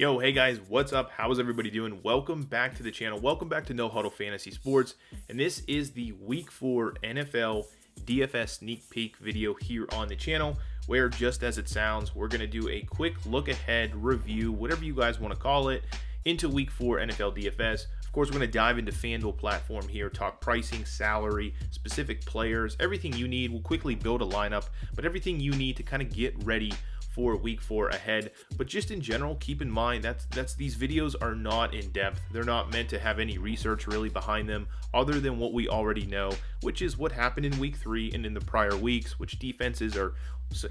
Yo, hey guys, what's up? How is everybody doing? Welcome back to the channel. Welcome back to No Huddle Fantasy Sports. And this is the Week 4 NFL DFS sneak peek video here on the channel, where just as it sounds, we're going to do a quick look ahead review, whatever you guys want to call it, into Week 4 NFL DFS. Of course, we're going to dive into FanDuel platform here, talk pricing, salary, specific players, everything you need. We'll quickly build a lineup, but everything you need to kind of get ready for Week 4 ahead. But just in general, keep in mind that's these videos are not in depth. They're not meant to have any research really behind them other than what we already know, which is what happened in Week 3 and in the prior weeks, which defenses are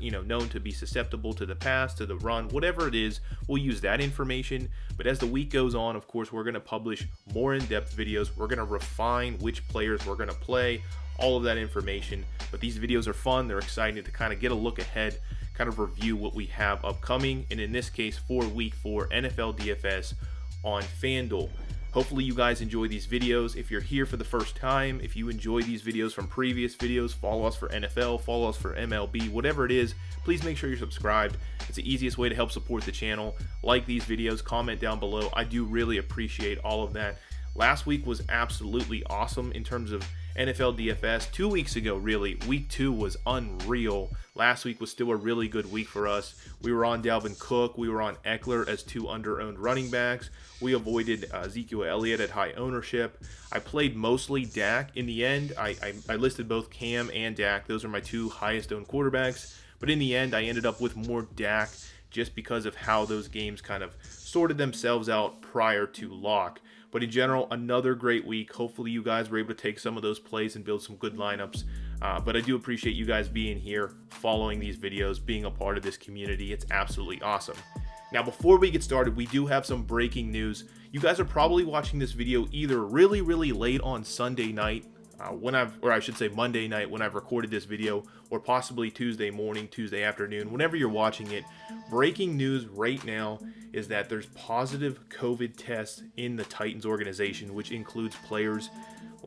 known to be susceptible to the pass, to the run, whatever it is. We'll use that information. But as the week goes on, of course, we're going to publish more in-depth videos. We're going to refine which players we're going to play, all of that information. But these videos are fun. They're exciting to kind of get a look ahead, kind of review what we have upcoming, and in this case for Week 4 NFL DFS on FanDuel. Hopefully you guys enjoy these videos. If you're here for the first time, if you enjoy these videos from previous videos, follow us for NFL, follow us for MLB, whatever it is, please make sure you're subscribed. It's the easiest way to help support the channel. Like these videos, comment down below. I do really appreciate all of that. Last week was absolutely awesome in terms of NFL DFS. 2 weeks ago, really, Week 2 was unreal. Last week was still a really good week for us. We were on Dalvin Cook. We were on Eckler as two under-owned running backs. We avoided Ezekiel Elliott at high ownership. I played mostly Dak. In the end, I listed both Cam and Dak. Those are my two highest-owned quarterbacks. But in the end, I ended up with more Dak just because of how those games kind of sorted themselves out prior to lock. But in general, another great week. Hopefully you guys were able to take some of those plays and build some good lineups. But I do appreciate you guys being here, following these videos, being a part of this community. It's absolutely awesome. Now, before we get started, we do have some breaking news. You guys are probably watching this video either really late on Sunday night, Monday night when I've recorded this video, or possibly Tuesday morning, Tuesday afternoon, whenever you're watching it. Breaking news right now is that there's positive COVID tests in the Titans organization, which includes players.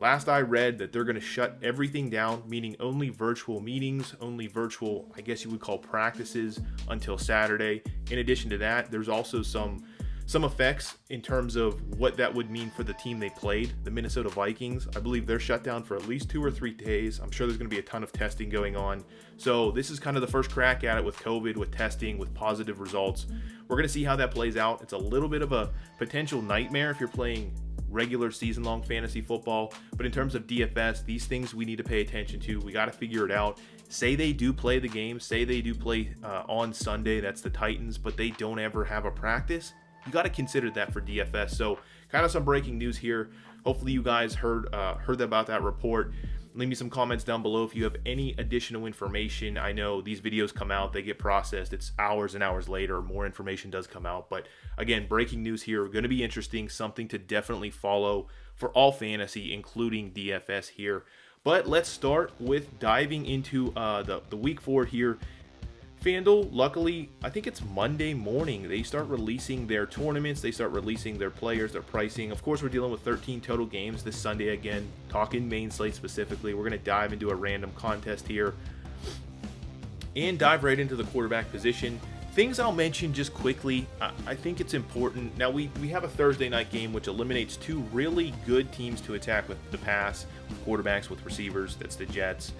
Last I read that they're going to shut everything down, meaning only virtual meetings, only virtual, I guess you would call practices, until Saturday. In addition to that, there's also some effects in terms of what that would mean for the team they played, the Minnesota Vikings. I believe they're shut down for at least 2 or 3 days. I'm sure there's going to be a ton of testing going on. So this is kind of the first crack at it with COVID, with testing, with positive results. We're going to see how that plays out. It's a little bit of a potential nightmare if you're playing regular season-long fantasy football. But in terms of DFS, these things we need to pay attention to. We got to figure it out. Say they do play the game. Say they do play on Sunday. That's the Titans, but they don't ever have a practice. You got to consider that for DFS. So kind of some breaking news here. Hopefully you guys heard about that report. Leave me some comments down below if you have any additional information. I know these videos come out, they get processed. It's hours and hours later. More information does come out. But again, breaking news here. Going to be interesting. Something to definitely follow for all fantasy, including DFS here. But let's start with diving into the Week 4 here. FanDuel, luckily, I think it's Monday morning, they start releasing their tournaments, they start releasing their players, their pricing. Of course, we're dealing with 13 total games this Sunday again, talking main slate specifically. We're going to dive into a random contest here and dive right into the quarterback position. Things I'll mention just quickly, I think it's important. Now, we have a Thursday night game which eliminates 2 really good teams to attack with the pass, with quarterbacks, with receivers. That's the Jets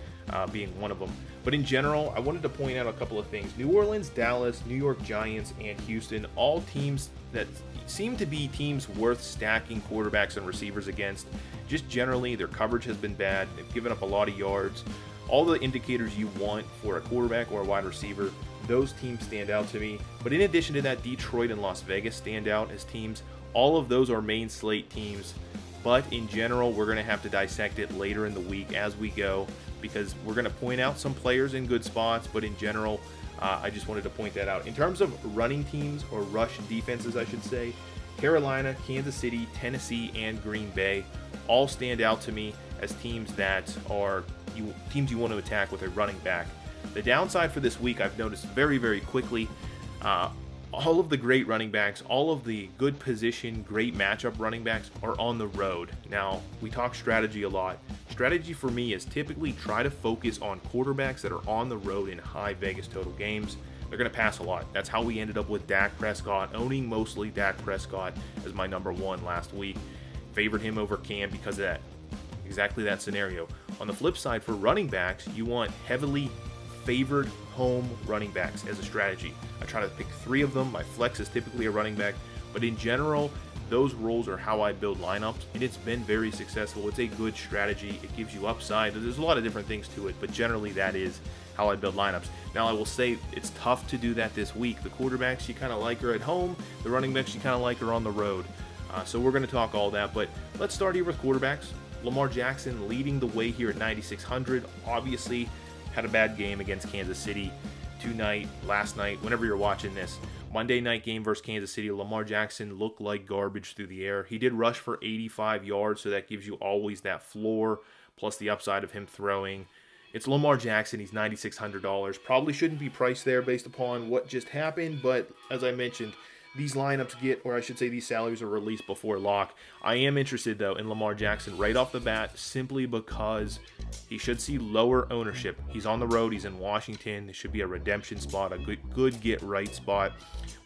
being one of them. But in general, I wanted to point out a couple of things. New Orleans, Dallas, New York Giants, and Houston, all teams that seem to be teams worth stacking quarterbacks and receivers against. Just generally, their coverage has been bad. They've given up a lot of yards. All the indicators you want for a quarterback or a wide receiver, those teams stand out to me. But in addition to that, Detroit and Las Vegas stand out as teams. All of those are main slate teams. But in general, we're going to have to dissect it later in the week as we go, because we're going to point out some players in good spots. But in general, I just wanted to point that out. In terms of running teams, or rush defenses, I should say, Carolina, Kansas City, Tennessee, and Green Bay all stand out to me as teams that are teams you want to attack with a running back. The downside for this week, I've noticed very quickly, all of the great running backs, all of the good position, great matchup running backs are on the road. Now, we talk strategy a lot. Strategy for me is typically try to focus on quarterbacks that are on the road in high Vegas total games. they're going to pass a lot. That's how we ended up with Dak Prescott, owning mostly Dak Prescott as my number one last week. Favored him over Cam because of that. Exactly that scenario. On the flip side, for running backs, you want heavily favored home running backs as a strategy. I try to pick 3 of them. My flex is typically a running back, but in general, those roles are how I build lineups, and it's been very successful. It's a good strategy. It gives you upside. There's a lot of different things to it, but generally that is how I build lineups. Now, I will say it's tough to do that this week. The quarterbacks you kind of like are at home. The running backs you kind of like are on the road. So we're going to talk all that, but let's start here with quarterbacks. Lamar Jackson leading the way here at 9,600. Obviously, had a bad game against Kansas City last night, whenever you're watching this. Monday night game versus Kansas City, Lamar Jackson looked like garbage through the air. He did rush for 85 yards, so that gives you always that floor, plus the upside of him throwing. It's Lamar Jackson. He's $9,600. Probably shouldn't be priced there based upon what just happened, but as I mentioned, these lineups these salaries are released before lock. I am interested, though, in Lamar Jackson right off the bat, simply because he should see lower ownership. He's on the road. He's in Washington. It should be a redemption spot, a good get-right spot.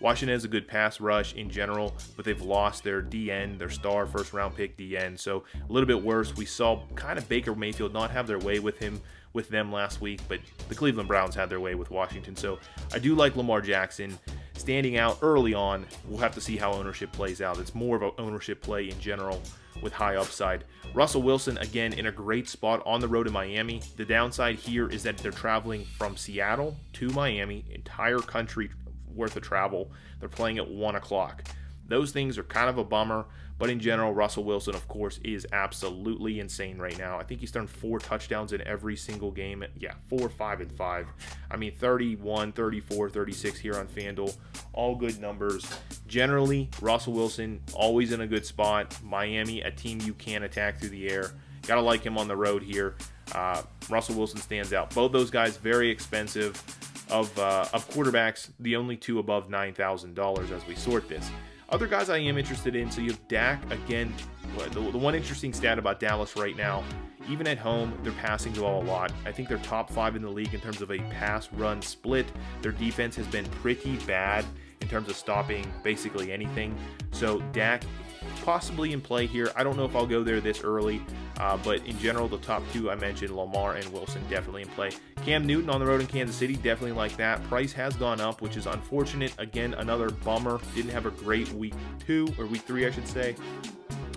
Washington has a good pass rush in general, but they've lost their DN, their star first-round pick DN, so a little bit worse. We saw kind of Baker Mayfield not have their way with them last week, but the Cleveland Browns had their way with Washington. So I do like Lamar Jackson standing out early on. We'll have to see how ownership plays out. It's more of an ownership play in general with high upside. Russell Wilson, again, in a great spot on the road to Miami. The downside here is that they're traveling from Seattle to Miami, entire country worth of travel. They're playing at 1 o'clock. Those things are kind of a bummer, but in general, Russell Wilson, of course, is absolutely insane right now. I think he's thrown 4 touchdowns in every single game. Yeah, 4, 5, and 5. I mean, 31, 34, 36 here on FanDuel. All good numbers. Generally, Russell Wilson, always in a good spot. Miami, a team you can attack through the air. Got to like him on the road here. Russell Wilson stands out. Both those guys, very expensive. Of quarterbacks, the only 2 above $9,000 as we sort this. Other guys I am interested in, so you have Dak again. The one interesting stat about Dallas right now, even at home, they're passing the ball a lot. I think they're top 5 in the league in terms of a pass-run split. Their defense has been pretty bad in terms of stopping basically anything. So Dak possibly in play here. I don't know if I'll go there this early, but in general, the top 2 I mentioned, Lamar and Wilson, definitely in play. Cam Newton on the road in Kansas City, definitely like that. Price has gone up, which is unfortunate. Again, another bummer. Didn't have a great week 3, I should say.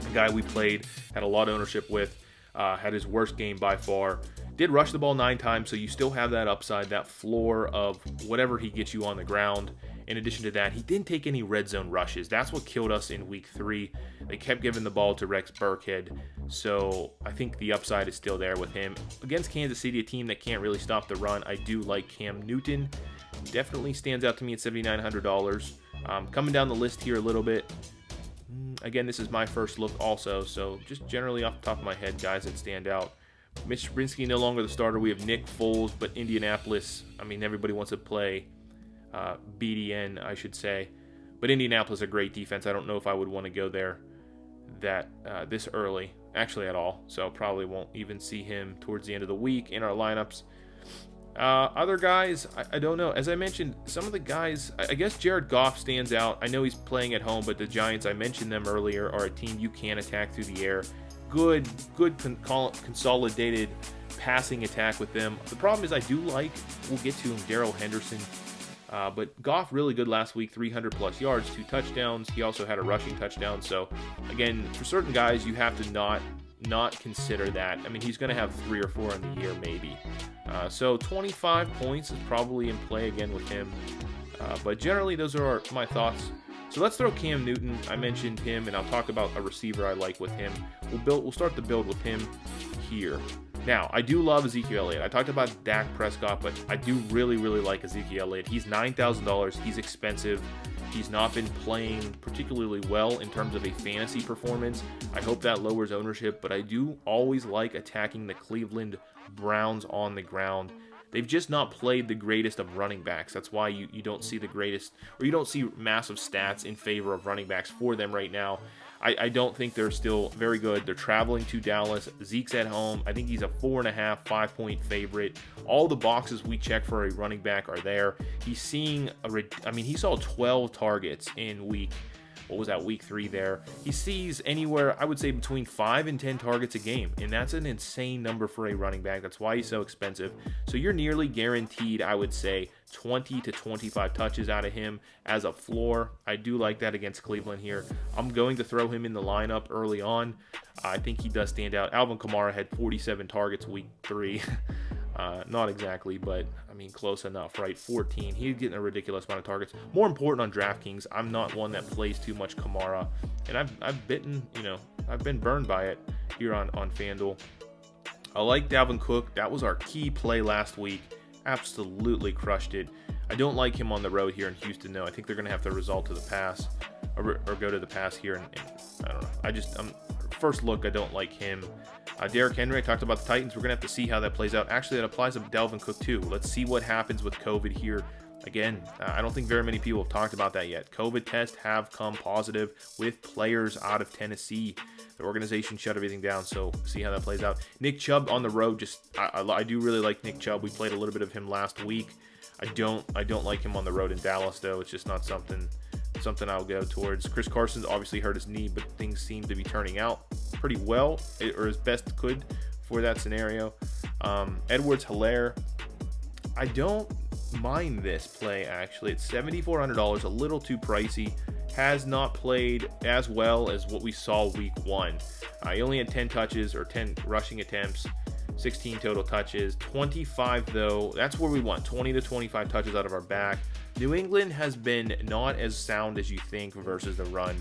A guy we played, had a lot of ownership with, had his worst game by far. Did rush the ball 9 times, so you still have that upside, that floor of whatever he gets you on the ground. In addition to that, he didn't take any red zone rushes. That's what killed us in week 3. They kept giving the ball to Rex Burkhead, so I think the upside is still there with him. Against Kansas City, a team that can't really stop the run, I do like Cam Newton. Definitely stands out to me at $7,900. Coming down the list here a little bit. Again, this is my first look also, so just generally off the top of my head, guys that stand out. Mitch Trubisky no longer the starter. We have Nick Foles, but Indianapolis, I mean, everybody wants to play BDN, I should say. But Indianapolis, a great defense. I don't know if I would want to go there this early, actually at all. So probably won't even see him towards the end of the week in our lineups. Other guys, I don't know. As I mentioned, some of the guys, I guess Jared Goff stands out. I know he's playing at home, but the Giants, I mentioned them earlier, are a team you can attack through the air. Good consolidated passing attack with them. The problem is we'll get to him, Daryl Henderson. But Goff really good last week, 300 plus yards, 2 touchdowns. He also had a rushing touchdown. So again, for certain guys, you have to not consider that. I mean, he's going to have 3 or 4 in the year maybe. So 25 points is probably in play again with him. But generally, those are my thoughts. So let's throw Cam Newton. I mentioned him, and I'll talk about a receiver I like with him. We'll start the build with him here. Now, I do love Ezekiel Elliott. I talked about Dak Prescott, but I do really, really like Ezekiel Elliott. He's $9,000. He's expensive. He's not been playing particularly well in terms of a fantasy performance. I hope that lowers ownership, but I do always like attacking the Cleveland Browns on the ground. They've just not played the greatest of running backs. That's why you don't see the greatest, or you don't see massive stats in favor of running backs for them right now. I don't think they're still very good. They're traveling to Dallas. Zeke's at home. I think he's a 4.5, 5-point favorite. All the boxes we check for a running back are there. He's seeing he saw 12 targets in week 3 there. He sees anywhere, I would say, between 5 and 10 targets a game, and that's an insane number for a running back. That's why he's so expensive. So you're nearly guaranteed, I would say, 20 to 25 touches out of him as a floor. I do like that against Cleveland here. I'm going to throw him in the lineup early on. I think he does stand out. Alvin Kamara had 47 targets week 3. Not exactly, but I mean close enough, right? 14. He's getting a ridiculous amount of targets. More important on DraftKings, I'm not one that plays too much Kamara, and I've been burned by it here on FanDuel. I like Dalvin Cook. That was our key play last week. Absolutely crushed it. I don't like him on the road here in Houston, though. I think they're going to have to resort to the pass or go to the pass here, and I don't know. First look, I don't like him. Derrick Henry, I talked about the Titans. We're going to have to see how that plays out. Actually, that applies to Dalvin Cook, too. Let's see what happens with COVID here. Again, I don't think very many people have talked about that yet. COVID tests have come positive with players out of Tennessee. The organization shut everything down, so see how that plays out. Nick Chubb on the road, I do really like Nick Chubb. We played a little bit of him last week. I don't like him on the road in Dallas, though. It's just not something I'll go towards. Chris Carson's obviously hurt his knee, but things seem to be turning out pretty well, or as best could for that scenario. Edwards, Hillaire. I don't mind this play, actually. It's $7,400, a little too pricey. Has not played as well as what we saw week 1. He only had 10 touches or 10 rushing attempts, 16 total touches, 25 though. That's where we want, 20 to 25 touches out of our back. New England has been not as sound as you think versus the run,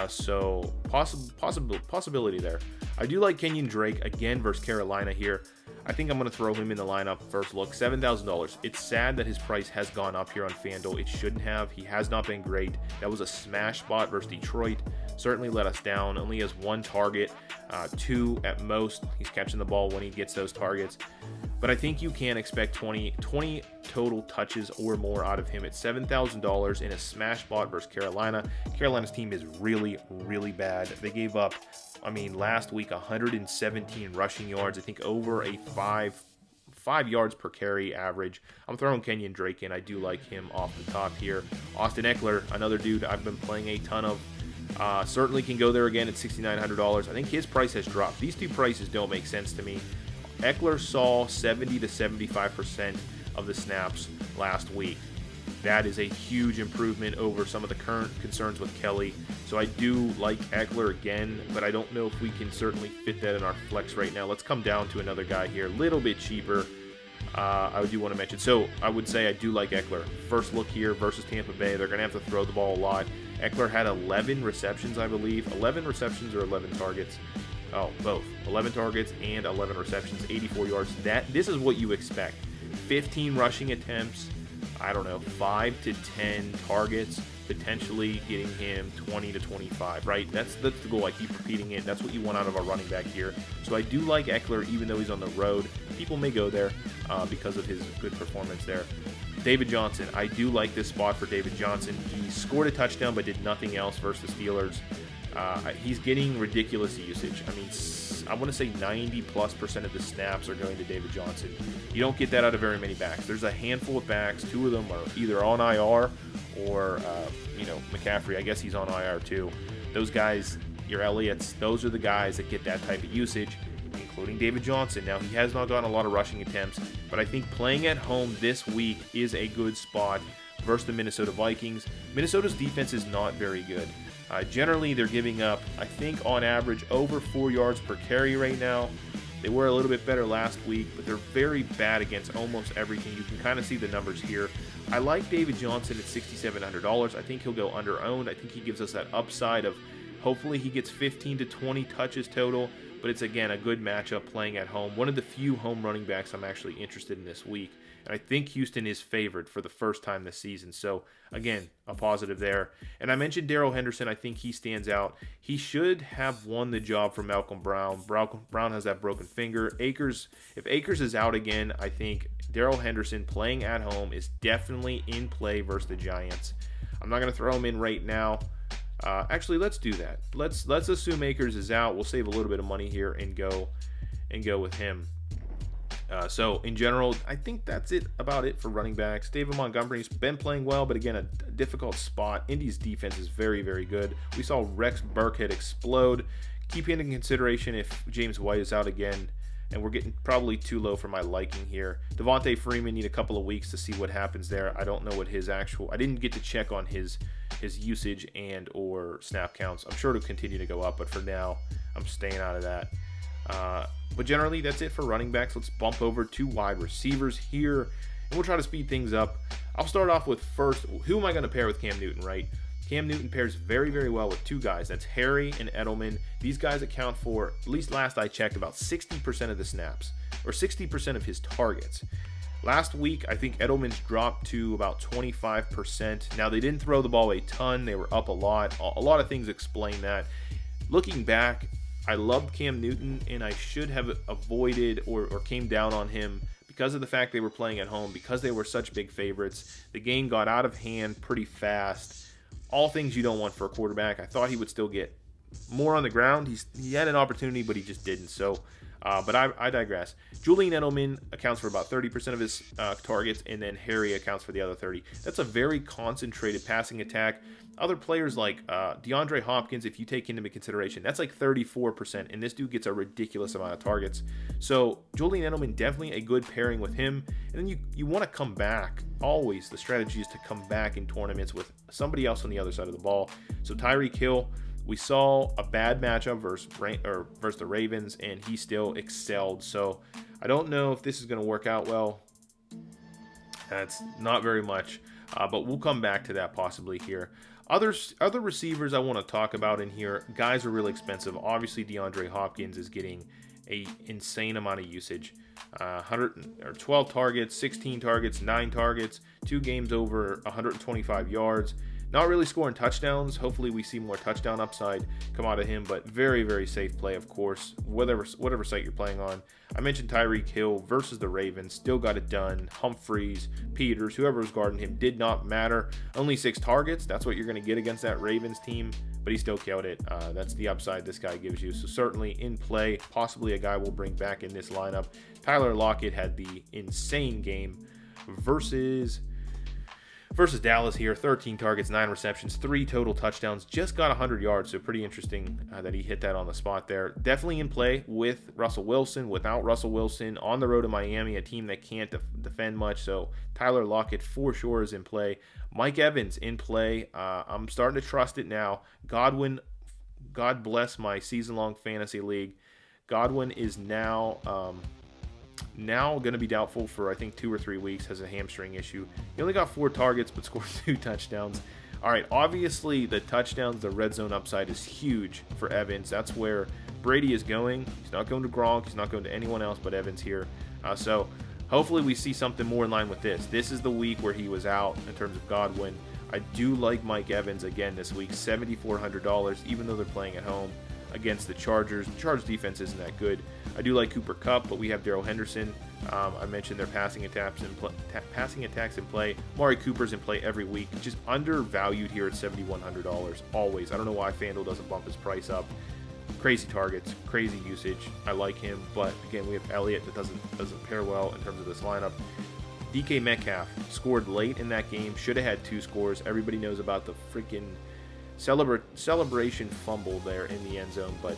so possibility there. I do like Kenyan Drake again versus Carolina here. I think I'm going to throw him in the lineup first look. $7,000. It's sad that his price has gone up here on FanDuel. It shouldn't have. He has not been great. That was a smash spot versus Detroit. Certainly let us down. Only has 1 target, 2 at most. He's catching the ball when he gets those targets. But I think you can expect 20 total touches or more out of him at $7,000 in a smash spot versus Carolina. Carolina's team is really, really bad. They gave up, last week 117 rushing yards. I think over a 5 yards per carry average. I'm throwing Kenyan Drake in. I do like him off the top here. Austin Eckler, another dude I've been playing a ton of. Certainly can go there again at $6,900. I think his price has dropped. These two prices don't make sense to me. Eckler saw 70 to 75% of the snaps last week. That is a huge improvement over some of the current concerns with Kelly. So I do like Eckler again, but I don't know if we can certainly fit that in our flex right now. Let's come down to another guy here, a little bit cheaper. I do want to mention. So I would say I do like Eckler. First look here versus Tampa Bay. They're going to have to throw the ball a lot. Eckler had 11 receptions, I believe. 11 receptions or 11 targets. Oh, both. 11 targets and 11 receptions, 84 yards. This is what you expect. 15 rushing attempts, 5 to 10 targets, potentially getting him 20 to 25, right? That's the goal. I keep repeating it. That's what you want out of a running back here. So I do like Eckler, even though he's on the road. People may go there because of his good performance there. David Johnson. I do like this spot for David Johnson. He scored a touchdown but did nothing else versus the Steelers. He's getting ridiculous usage. I want to say 90+% of the snaps are going to David Johnson. You don't get that out of very many backs. There's a handful of backs. 2 of them are either on IR or, McCaffrey. I guess he's on IR too. Those guys, your Elliott's, those are the guys that get that type of usage, including David Johnson. Now, he has not gotten a lot of rushing attempts, but I think playing at home this week is a good spot versus the Minnesota Vikings. Minnesota's defense is not very good. Generally, they're giving up, I think, on average, over 4 yards per carry right now. They were a little bit better last week, but they're very bad against almost everything. You can kind of see the numbers here. I like David Johnson at $6,700. I think he'll go under-owned. I think he gives us that upside of hopefully he gets 15 to 20 touches total, but it's, again, a good matchup playing at home. One of the few home running backs I'm actually interested in this week. And I think Houston is favored for the first time this season. So, again, a positive there. And I mentioned Daryl Henderson. I think he stands out. He should have won the job for Malcolm Brown. Brown has that broken finger. If Akers is out again, I think Daryl Henderson playing at home is definitely in play versus the Giants. I'm not going to throw him in right now. Actually, let's do that. Let's assume Akers is out. We'll save a little bit of money here and go with him. So in general, I think that's about it for running backs. David Montgomery's been playing well, but again, a difficult spot. Indy's defense is very, very good. We saw Rex Burkhead explode. Keep in consideration if James White is out again, and we're getting probably too low for my liking here. Devontae Freeman need a couple of weeks to see what happens there. I don't know what his actual. I didn't get to check on his usage and or snap counts. I'm sure it'll continue to go up, but for now, I'm staying out of that. But generally, that's it for running backs. Let's bump over to wide receivers here, and we'll try to speed things up. I'll start off with first, who am I going to pair with Cam Newton, right? Cam Newton pairs very, very well with two guys. That's Harry and Edelman. These guys account for, at least last I checked, about 60% of the snaps, or 60% of his targets. Last week, I think Edelman's dropped to about 25%. Now, they didn't throw the ball a ton. They were up a lot. A lot of things explain that. Looking back, I loved Cam Newton, and I should have avoided or came down on him because of the fact they were playing at home, because they were such big favorites. The game got out of hand pretty fast. All things you don't want for a quarterback. I thought he would still get more on the ground. He had an opportunity, but he just didn't. So, but I digress. Julian Edelman accounts for about 30% of his targets, and then Harry accounts for the other 30%. That's a very concentrated passing attack. Other players like DeAndre Hopkins, if you take into consideration, that's like 34%, and this dude gets a ridiculous amount of targets. So Julian Edelman, definitely a good pairing with him. And then you want to come back. Always the strategy is to come back in tournaments with somebody else on the other side of the ball. So Tyreek Hill, we saw a bad matchup versus the Ravens, and he still excelled. So I don't know if this is going to work out well. That's not very much, but we'll come back to that possibly here. Other receivers I want to talk about in here, guys are really expensive. Obviously, DeAndre Hopkins is getting an insane amount of usage. 12 targets, 16 targets, 9 targets, 2 games over 125 yards. Not really scoring touchdowns. Hopefully we see more touchdown upside come out of him, but very, very safe play, of course, whatever site you're playing on. I mentioned Tyreek Hill versus the Ravens. Still got it done. Humphreys, Peters, whoever was guarding him, did not matter. Only 6 targets. That's what you're going to get against that Ravens team, but he still killed it. That's the upside this guy gives you. So certainly in play, possibly a guy we'll bring back in this lineup. Tyler Lockett had the insane game versus Dallas here. 13 targets, 9 receptions, 3 total touchdowns, just got 100 yards, so pretty interesting that he hit that on the spot there. Definitely in play with Russell Wilson, without Russell Wilson, on the road to Miami, a team that can't defend much, so Tyler Lockett for sure is in play. Mike Evans in play. I'm starting to trust it now. Godwin, God bless my season-long fantasy league. Godwin is now going to be doubtful for I think 2 or 3 weeks, has a hamstring issue. He only got 4 targets but scored 2 touchdowns. All right, obviously the touchdowns, the red zone upside is huge for Evans. That's where Brady is going. He's not going to Gronk. He's not going to anyone else but Evans here. So hopefully we see something more in line with this. This is the week where he was out in terms of Godwin. I do like Mike Evans again this week, $7,400, even though they're playing at home against the Chargers. The Chargers defense isn't that good. I do like Cooper Kupp, but we have Daryl Henderson. I mentioned their passing attacks in play. Amari Cooper's in play every week. Just undervalued here at $7,100 always. I don't know why FanDuel doesn't bump his price up. Crazy targets, crazy usage. I like him, but again, we have Elliott that doesn't pair well in terms of this lineup. DK Metcalf scored late in that game. Should have had 2 scores. Everybody knows about the freaking celebration fumble there in the end zone, but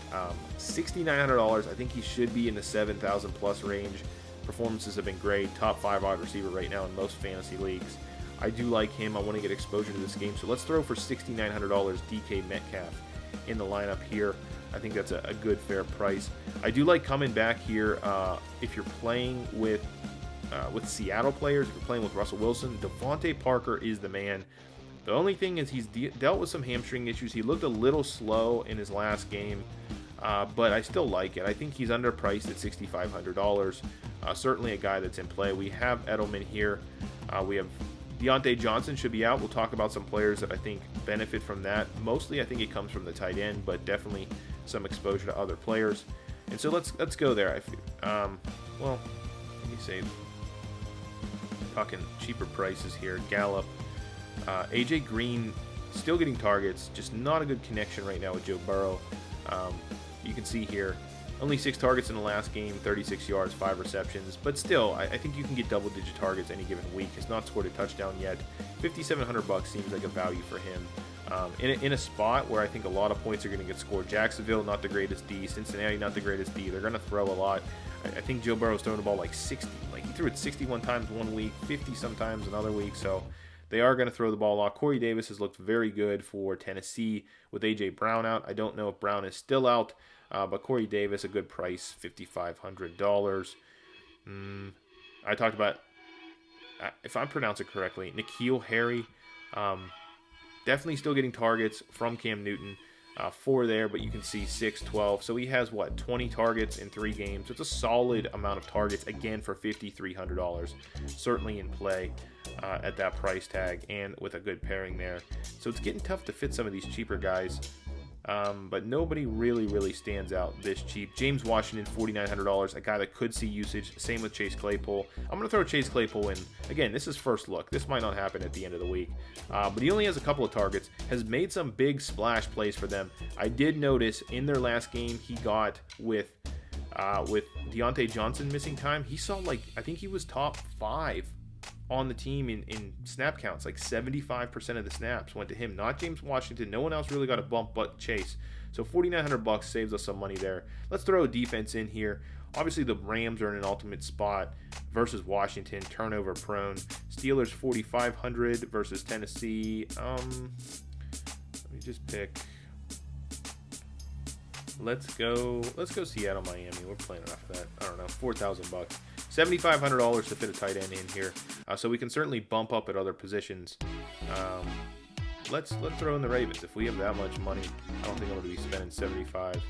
$6,900. I think he should be in the 7,000 plus range. Performances have been great. Top 5 wide receiver right now in most fantasy leagues. I do like him. I want to get exposure to this game, so let's throw for $6,900 DK Metcalf in the lineup here. I think that's a good fair price. I do like coming back here if you're playing with Seattle players. If you're playing with Russell Wilson, Devontae Parker is the man. The only thing is he's dealt with some hamstring issues. He looked a little slow in his last game, but I still like it. I think he's underpriced at $6,500. Certainly a guy that's in play. We have Edelman here. We have Deontay Johnson should be out. We'll talk about some players that I think benefit from that. Mostly I think it comes from the tight end, but definitely some exposure to other players. And so let's go there. Well, let me say, talking cheaper prices here. Gallup. AJ Green still getting targets, just not a good connection right now with Joe Burrow. You can see here, only 6 targets in the last game, 36 yards, 5 receptions, but still, I think you can get double-digit targets any given week. He's not scored a touchdown yet. $5,700 seems like a value for him. In a spot where I think a lot of points are going to get scored. Jacksonville, not the greatest D. Cincinnati, not the greatest D. They're going to throw a lot. I think Joe Burrow's throwing the ball like 60. Like, he threw it 61 times one week, 50 sometimes another week, so they are going to throw the ball a lot. Corey Davis has looked very good for Tennessee with A.J. Brown out. I don't know if Brown is still out, but Corey Davis, a good price, $5,500. I talked about, if I pronounce it correctly, N'Keal Harry. Definitely still getting targets from Cam Newton. 4 there, but you can see 6, 12. So he has, 20 targets in 3 games. It's a solid amount of targets, again, for $5,300. Certainly in play at that price tag and with a good pairing there. So it's getting tough to fit some of these cheaper guys. But nobody really standds out this cheap. James Washington, $4,900, a guy that could see usage. Same with Chase Claypool. I'm going to throw Chase Claypool in. Again, this is first look. This might not happen at the end of the week. But he only has a couple of targets. Has made some big splash plays for them. I did notice in their last game he got with Deontay Johnson missing time. He saw, I think he was top 5 on the team in snap counts. Like 75% of the snaps went to him, not James Washington. No one else really got a bump but Chase. So $4,900 saves us some money there. Let's throw a defense in here. Obviously the Rams are in an ultimate spot versus Washington, turnover prone. Steelers $4,500 versus Tennessee. Let me just pick. Let's go Seattle, Miami. We're playing enough of that. I don't know, $4,000. $7,500 to fit a tight end in here, so we can certainly bump up at other positions. Let's throw in the Ravens. If we have that much money, I don't think I'm going to be spending $75.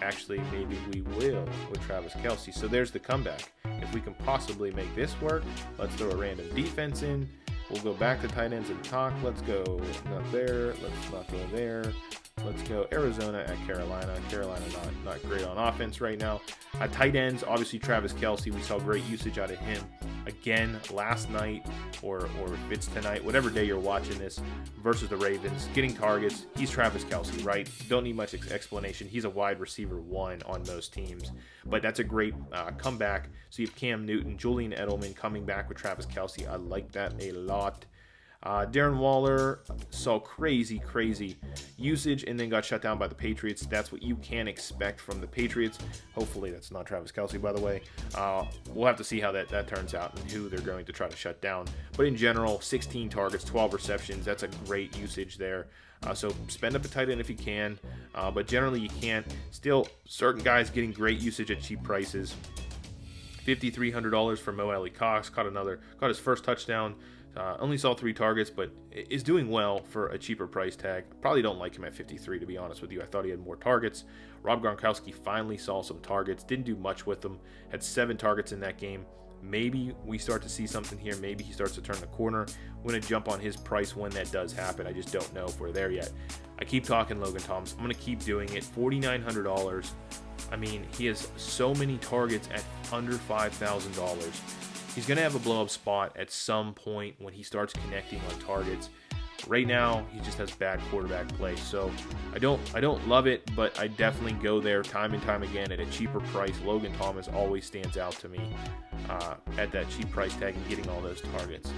Actually, maybe we will with Travis Kelce. So there's the comeback. If we can possibly make this work, let's throw a random defense in. We'll go back to tight ends and talk. Let's go not there. Let's not go there. Let's go Arizona at Carolina. Carolina not great on offense right now. Tight ends, obviously Travis Kelce. We saw great usage out of him again last night, or if it's tonight, whatever day you're watching this, versus the Ravens. Getting targets. He's Travis Kelce, right? Don't need much explanation. He's a wide receiver 1 on most teams. But that's a great comeback. So you have Cam Newton, Julian Edelman coming back with Travis Kelce. I like that a lot. Darren Waller saw crazy usage and then got shut down by the Patriots. That's what you can expect from the Patriots. Hopefully that's not Travis Kelce, by the way. We'll have to see how that turns out and who they're going to try to shut down. But in general, 16 targets, 12 receptions. That's a great usage there. So spend up a tight end if you can. But generally you can't. Still, certain guys getting great usage at cheap prices. $5,300 for Mo Alley Cox. Caught his first touchdown. Only saw 3 targets, but is doing well for a cheaper price tag. Probably don't like him at 53, to be honest with you. I thought he had more targets. Rob Gronkowski finally saw some targets. Didn't do much with them. Had 7 targets in that game. Maybe we start to see something here. Maybe he starts to turn the corner. I'm going to jump on his price when that does happen. I just don't know if we're there yet. I keep talking Logan Thomas. I'm going to keep doing it. $4,900. I mean, he has so many targets at under $5,000. He's going to have a blow-up spot at some point when he starts connecting on targets. Right now, he just has bad quarterback play. So I don't love it, but I definitely go there time and time again at a cheaper price. Logan Thomas always stands out to me at that cheap price tag and getting all those targets.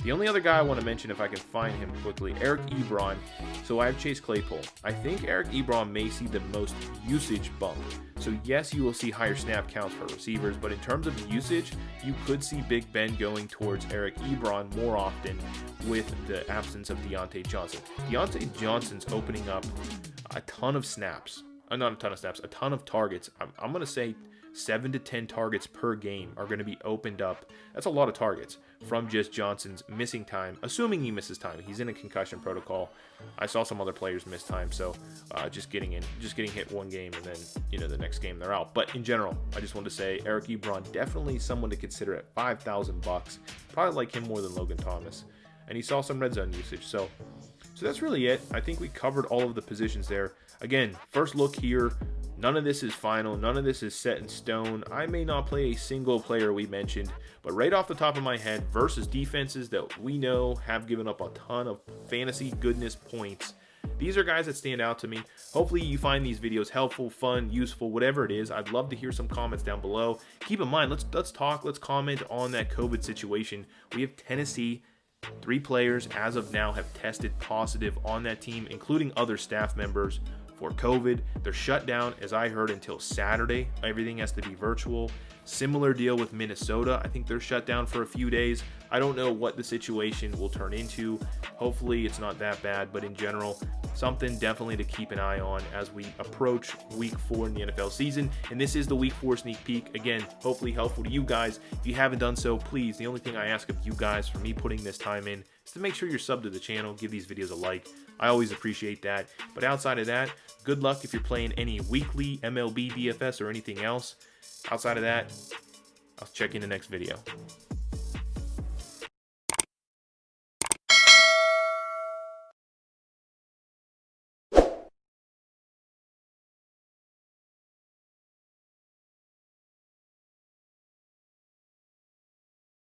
The only other guy I want to mention, if I can find him quickly, Eric Ibron. So I have Chase Claypool. I think Eric Ibron may see the most usage bump. So yes, you will see higher snap counts for receivers, but in terms of usage, you could see Big Ben going towards Eric Ibron more often with the absence of Deontay Johnson. Deontay Johnson's opening up a ton of snaps. Not a ton of snaps, a ton of targets. I'm going to say 7 to 10 targets per game are going to be opened up. That's a lot of targets from just Johnson's missing time, assuming he misses time. He's in a concussion protocol. I saw some other players miss time, so just getting hit one game and then the next game they're out. But in general, I just wanted to say Eric Ebron, definitely someone to consider at $5,000. Probably like him more than Logan Thomas. And he saw some red zone usage. So that's really it. I think we covered all of the positions there. Again, first look here. None of this is final. None of this is set in stone. I may not play a single player we mentioned, but right off the top of my head, versus defenses that we know have given up a ton of fantasy goodness points, these are guys that stand out to me. Hopefully you find these videos helpful, fun, useful, whatever it is. I'd love to hear some comments down below. Keep in mind, let's talk, let's comment on that COVID situation. We have Tennessee. 3 players as of now have tested positive on that team, including other staff members for COVID. They're shut down, as I heard, until Saturday. Everything has to be virtual. Similar deal with Minnesota. I think they're shut down for a few days. I don't know what the situation will turn into. Hopefully it's not that bad, but in general, something definitely to keep an eye on as we approach week 4 in the NFL season. And this is the week 4 sneak peek. Again, hopefully helpful to you guys. If you haven't done so, please, the only thing I ask of you guys for me putting this time in is to make sure you're subbed to the channel, give these videos a like. I always appreciate that. But outside of that, good luck if you're playing any weekly MLB DFS or anything else. Outside of that, I'll check you in the next video.